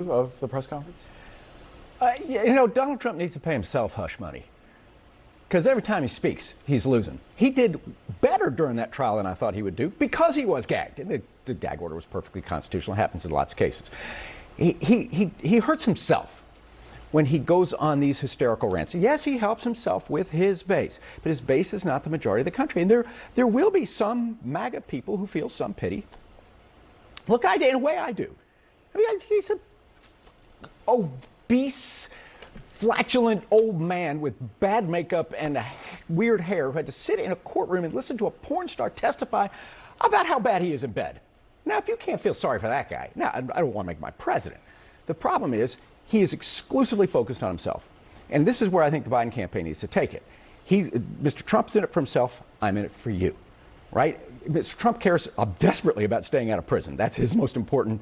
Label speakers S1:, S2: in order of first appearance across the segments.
S1: of the press conference?
S2: Donald Trump needs to pay himself hush money. Because every time he speaks, he's losing. He did better during that trial than I thought he would do because he was gagged. And the gag order was perfectly constitutional. It happens in lots of cases. He hurts himself when he goes on these hysterical rants. Yes, he helps himself with his base, but his base is not the majority of the country. And there will be some MAGA people who feel some pity. Look, in a way I do. I mean, he's an obese, flatulent old man with bad makeup and weird hair who had to sit in a courtroom and listen to a porn star testify about how bad he is in bed. Now, if you can't feel sorry for that guy, now, I don't want to make him my president. The problem is he is exclusively focused on himself. And this is where I think the Biden campaign needs to take it. Mr. Trump's in it for himself. I'm in it for you, right? Mr. Trump cares desperately about staying out of prison. That's his most important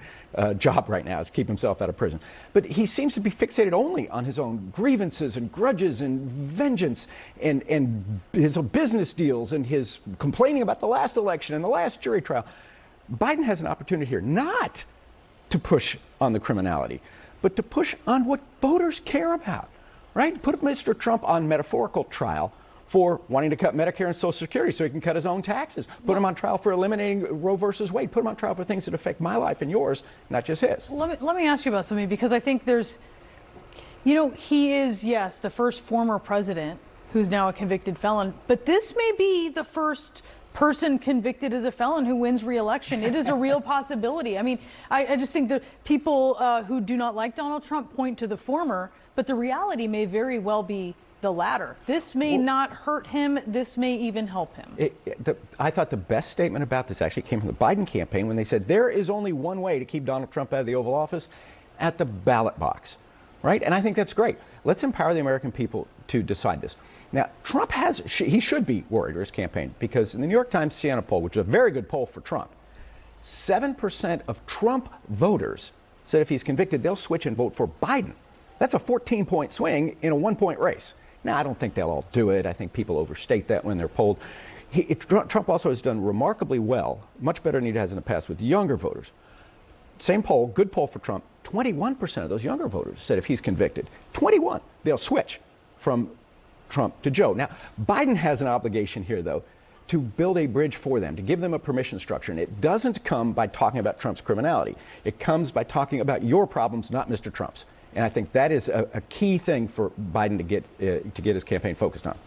S2: job right now, is keep himself out of prison. But he seems to be fixated only on his own grievances and grudges and vengeance and his business deals and his complaining about the last election and the last jury trial. Biden has an opportunity here not to push on the criminality, but to push on what voters care about, right? Put Mr. Trump on metaphorical trial for wanting to cut Medicare and Social Security so he can cut his own taxes. Put him on trial for eliminating Roe versus Wade. Put him on trial for things that affect my life and yours, not just his.
S3: Let me ask you about something, because I think there's, he is, yes, the first former president who's now a convicted felon, but this may be the first person convicted as a felon who wins re-election. It is a real possibility. I mean, I just think that people who do not like Donald Trump point to the former, but the reality may very well be the latter. This may not hurt him. This may even help him.
S2: I thought the best statement about this actually came from the Biden campaign when they said there is only one way to keep Donald Trump out of the Oval Office, at the ballot box, right? And I think that's great. Let's empower the American people to decide this. Now, Trump he should be worried, or his campaign, because in the New York Times Siena poll, which is a very good poll for Trump, 7% of Trump voters said if he's convicted, they'll switch and vote for Biden. That's a 14-point swing in a 1-point race. Now, I don't think they'll all do it. I think people overstate that when they're polled. Trump also has done remarkably well, much better than he has in the past, with younger voters. Same poll, good poll for Trump. 21% of those younger voters said if he's convicted, 21, they'll switch from Trump to Joe. Now, Biden has an obligation here, though, to build a bridge for them, to give them a permission structure. And it doesn't come by talking about Trump's criminality. It comes by talking about your problems, not Mr. Trump's. And I think that is a key thing for Biden to get his campaign focused on.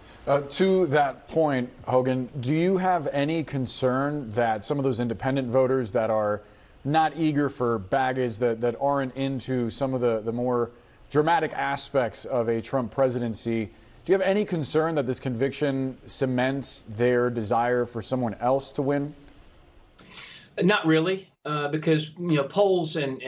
S1: To that point, Hogan, do you have any concern that some of those independent voters that are not eager for baggage, that aren't into some of the more dramatic aspects of a Trump presidency, do you have any concern that this conviction cements their desire for someone else to win?
S4: Not really, because polls and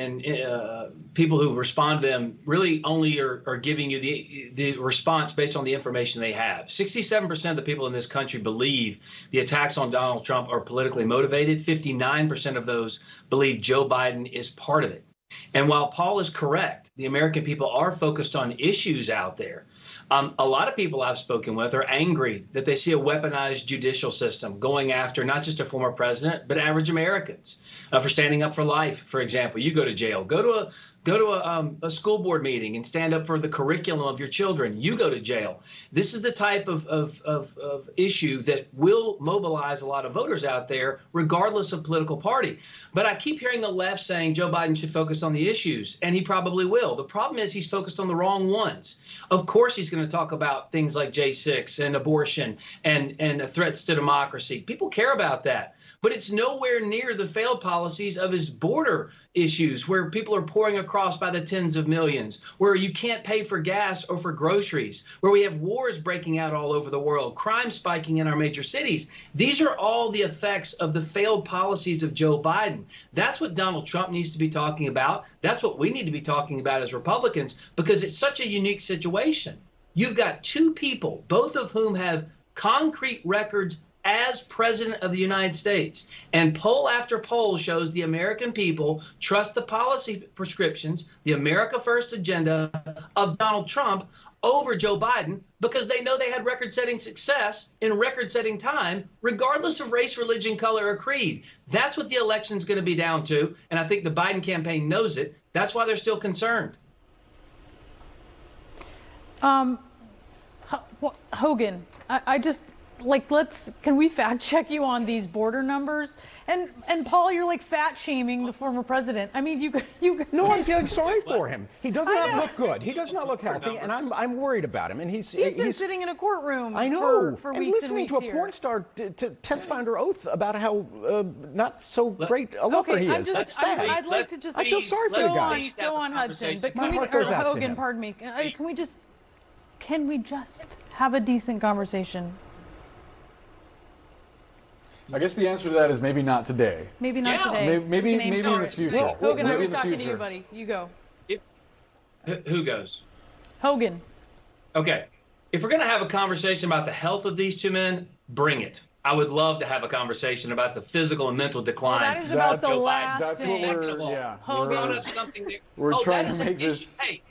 S4: people who respond to them really only are giving you the response based on the information they have. 67% of the people in this country believe the attacks on Donald Trump are politically motivated. 59% of those believe Joe Biden is part of it. And while Paul is correct, the American people are focused on issues out there. A lot of people I've spoken with are angry that they see a weaponized judicial system going after not just a former president, but average Americans for standing up for life. For example, you go to jail, go to a school board meeting and stand up for the curriculum of your children. You go to jail. This is the type of issue that will mobilize a lot of voters out there, regardless of political party. But I keep hearing the left saying Joe Biden should focus on the issues, and he probably will. The problem is he's focused on the wrong ones. Of course, he's going to talk about things like J6 and abortion and threats to democracy. People care about that. But it's nowhere near the failed policies of his border issues, where people are pouring across by the tens of millions, where you can't pay for gas or for groceries, where we have wars breaking out all over the world, crime spiking in our major cities. These are all the effects of the failed policies of Joe Biden. That's what Donald Trump needs to be talking about. That's what we need to be talking about as Republicans, because it's such a unique situation. You've got two people, both of whom have concrete records as president of the United States. And poll after poll shows the American people trust the policy prescriptions, the America First agenda of Donald Trump over Joe Biden, because they know they had record-setting success in record-setting time, regardless of race, religion, color, or creed. That's what the election's going to be down to. And I think the Biden campaign knows it. That's why they're still concerned.
S3: Hogan, I just can we fact check you on these border numbers? And Paul, you're like fat shaming the former president. I mean, you.
S2: No, I'm feeling sorry for him. He does not look good. He does not look healthy, and I'm worried about him. And he's
S3: been sitting in a courtroom.
S2: I know,
S3: for
S2: and
S3: weeks
S2: listening
S3: and weeks
S2: to a porn star to testify under oath about how not so great a lover he is. That's sad.
S3: I'd like to just.
S2: I feel sorry for the guy.
S3: Go on, Hudson. But
S2: My heart goes out to
S3: Hogan,
S2: him.
S3: pardon me. Can we just have a decent conversation?
S1: I guess the answer to that is maybe not today.
S3: Maybe not today.
S1: Maybe in the future.
S3: Hogan, I
S1: maybe
S3: was
S1: in the
S3: talking
S1: future.
S3: to you, buddy. You go.
S4: Who goes?
S3: Hogan.
S4: Okay. If we're going to have a conversation about the health of these two men, bring it. I would love to have a conversation about the physical and mental decline.
S3: Well, that is about the last
S1: That's
S3: thing.
S1: what we're trying to make this.
S4: Hey,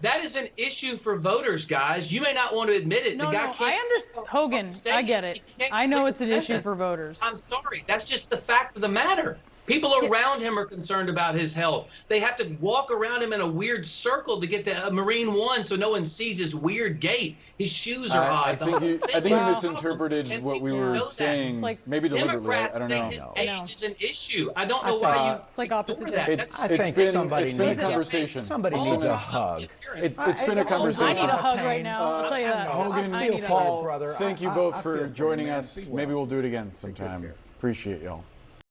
S4: that is an issue for voters, guys. You may not want to admit it.
S3: I understand. Hogan, I get it. I know it's an issue for voters.
S4: I'm sorry. That's just the fact of the matter. People around him are concerned about his health. They have to walk around him in a weird circle to get to Marine One so no one sees his weird gait. His shoes are odd.
S1: I think you misinterpreted what we were saying, maybe deliberately.
S4: Democrats
S1: I don't
S4: say
S1: know.
S4: his age is an issue. I don't know why you.
S3: It's like opposite day.
S1: It's been a conversation.
S2: Somebody needs a hug.
S1: It's been a conversation.
S3: I need a hug right now. I'll tell you that.
S1: Hogan, Paul, thank you both for joining us. Maybe we'll do it again sometime. Appreciate y'all.